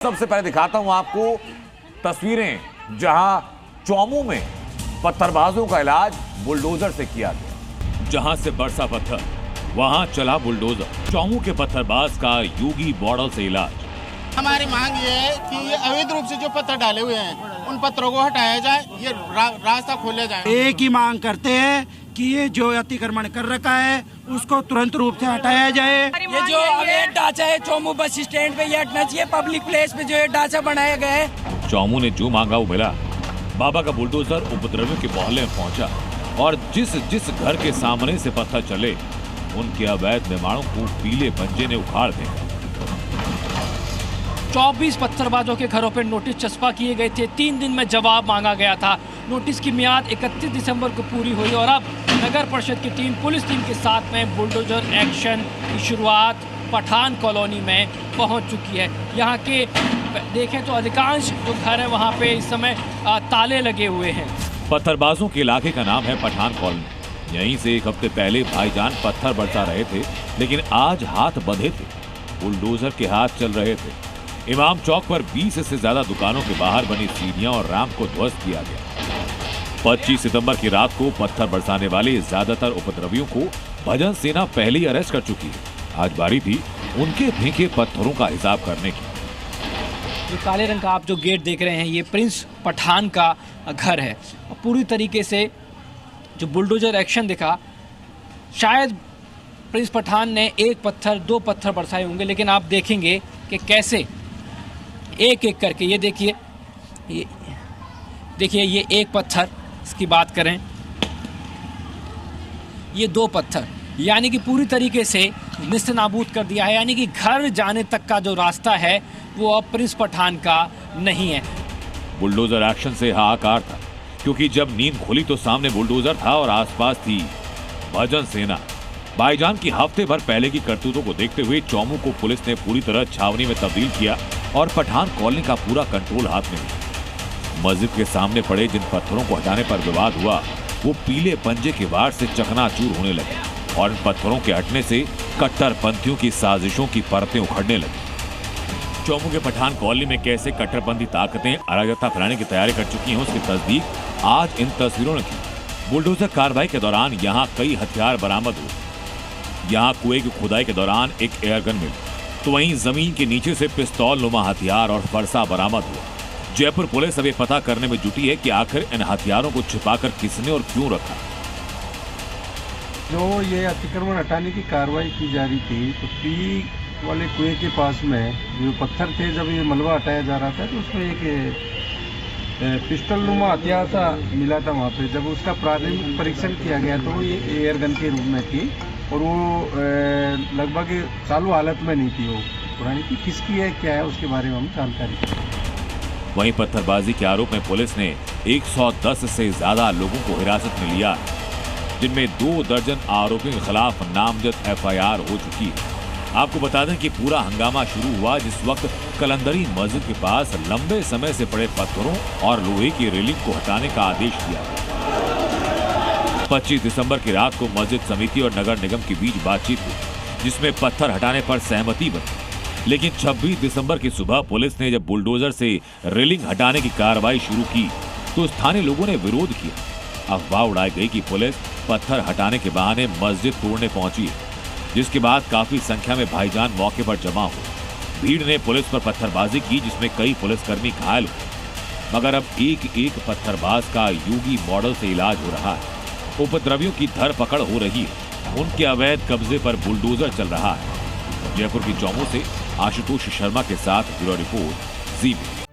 सबसे पहले दिखाता हूं आपको तस्वीरें जहां चौमू में पत्थरबाजों का इलाज बुलडोजर से किया गया। जहां से बरसा पत्थर वहां चला बुलडोजर। चौमू के पत्थरबाज का योगी मॉडल से इलाज। हमारी मांग ये है कि ये अवैध रूप से जो पत्थर डाले हुए हैं उन पत्थरों को हटाया जाए, ये रास्ता खोला जाए। एक ही मांग करते हैं कि ये जो अतिक्रमण कर रखा है उसको तुरंत रूप से हटाया जाए। ये जो अवैध ढांचा है चौमू बस स्टैंड पे, ये हटना चाहिए। पब्लिक प्लेस पे जो ये ढांचा बनाया गया है। चौमू ने जो मांगा वो मिला। बाबा का बुलडोजर उपद्रवियों के मोहल्ले में पहुंचा और जिस घर के सामने से पत्थर चले उनके अवैध निर्माणों को पीले पंजे ने उखाड़ दिया। 24 पत्थरबाजों के घरों पर नोटिस चस्पा किए गए थे। 3 दिन में जवाब मांगा गया था। नोटिस की मियाद 31 दिसंबर को पूरी हुई और अब नगर परिषद की टीम पुलिस टीम के साथ में बुलडोजर एक्शन की शुरुआत पठान कॉलोनी में पहुंच चुकी है। यहाँ के देखें तो अधिकांश जो घर है वहाँ पे इस समय ताले लगे हुए हैं। पत्थरबाजों के इलाके का नाम है पठान कॉलोनी। यहीं से एक हफ्ते पहले भाईजान पत्थर बरसा रहे थे, लेकिन आज हाथ बंधे थे, बुलडोजर के हाथ चल रहे थे। इमाम चौक पर 20 से ज्यादा दुकानों के बाहर बनी सीढ़ियां और रैंप को ध्वस्त किया गया। 25 सितंबर की रात को पत्थर बरसाने वाले ज्यादातर उपद्रवियों को भजन सेना पहले ही अरेस्ट कर चुकी है। आज बारी थी उनके फेंके पत्थरों का हिसाब करने की। जो काले रंग का आप जो गेट देख रहे हैं ये प्रिंस पठान का घर है। पूरी तरीके से जो बुलडोजर एक्शन दिखा, शायद प्रिंस पठान ने 1 पत्थर 2 पत्थर बरसाए होंगे, लेकिन आप देखेंगे कि कैसे एक एक करके ये देखिए ये 1 पत्थर, इसकी बात करें ये 2 पत्थर, यानी कि पूरी तरीके से निस्तनाबूद कर दिया है। यानी कि घर जाने तक का जो रास्ता है वो अब प्रिंस पठान का नहीं है। बुलडोजर एक्शन से हाहाकार था, क्योंकि जब नींद खुली तो सामने बुलडोजर था और आसपास थी भजन सेना। भाईजान की हफ्ते भर पहले की करतूतों को देखते हुए चौमू को पुलिस ने पूरी तरह छावनी में तब्दील किया और पठान कॉलोनी का पूरा कंट्रोल हाथ में लिया। मस्जिद के सामने पड़े जिन पत्थरों को हटाने पर विवाद हुआ वो पीले पंजे के वार से चकनाचूर होने लगे और इन पत्थरों के हटने से कट्टरपंथियों की साजिशों की परतें उखड़ने लगी। चौमू के पठान कॉलोनी में कैसे कट्टरपंथी ताकतें अराजकता फैलाने की तैयारी कर चुकी हैं उसकी तस्दीक आज इन तस्वीरों ने की। बुलडोजर कार्रवाई के दौरान यहाँ कई हथियार बरामद हुए। यहाँ कुएं की खुदाई के दौरान एक एयरगन मिली, तो वहीं जमीन के नीचे से पिस्तौल नुमा हथियार और फरसा बरामद हुआ। जयपुर पुलिस अब ये पता करने में जुटी है कि आखिर इन हथियारों को छिपाकर किसने और क्यों रखा। जो ये अतिक्रमण हटाने की कार्रवाई की जा रही थी, तो पी वाले कुएं के पास में जो पत्थर थे, जब ये मलबा हटाया जा रहा था तो उसमें एक पिस्टल नुमा हथियार था मिला था वहाँ पे। जब उसका प्रारंभिक परीक्षण किया गया तो ये एयरगन के रूप में थी और वो लगभग चालू हालत में नहीं थी। वो पुरानी थी, किसकी है क्या है उसके बारे में हम जानकारी। वहीं पत्थरबाजी के आरोप में पुलिस ने 110 से ज्यादा लोगों को हिरासत में लिया, जिनमें 2 दर्जन आरोपियों के खिलाफ नामजद FIR हो चुकी है। आपको बता दें कि पूरा हंगामा शुरू हुआ जिस वक्त कलंदरी मस्जिद के पास लंबे समय से पड़े पत्थरों और लोहे की रेलिंग को हटाने का आदेश दिया गया। 25 दिसंबर की रात को मस्जिद समिति और नगर निगम के बीच बातचीत हुई, जिसमें पत्थर हटाने पर सहमति बनी। लेकिन 26 दिसंबर की सुबह पुलिस ने जब बुलडोजर से रेलिंग हटाने की कार्रवाई शुरू की तो स्थानीय लोगों ने विरोध किया। अफवाह उड़ाई गई कि पुलिस पत्थर हटाने के बहाने मस्जिद तोड़ने पहुंची है, जिसके बाद काफी संख्या में भाईजान मौके पर जमा हुए। भीड़ ने पुलिस पर पत्थरबाजी की, जिसमें कई पुलिसकर्मी घायल हुए। मगर अब एक पत्थरबाज का योगी मॉडल से इलाज हो रहा है। उपद्रवियों की धरपकड़ हो रही है, उनके अवैध कब्जे पर बुलडोजर चल रहा है। जयपुर की चौमू से आशुतोष शर्मा के साथ ब्यूरो रिपोर्ट, ZB।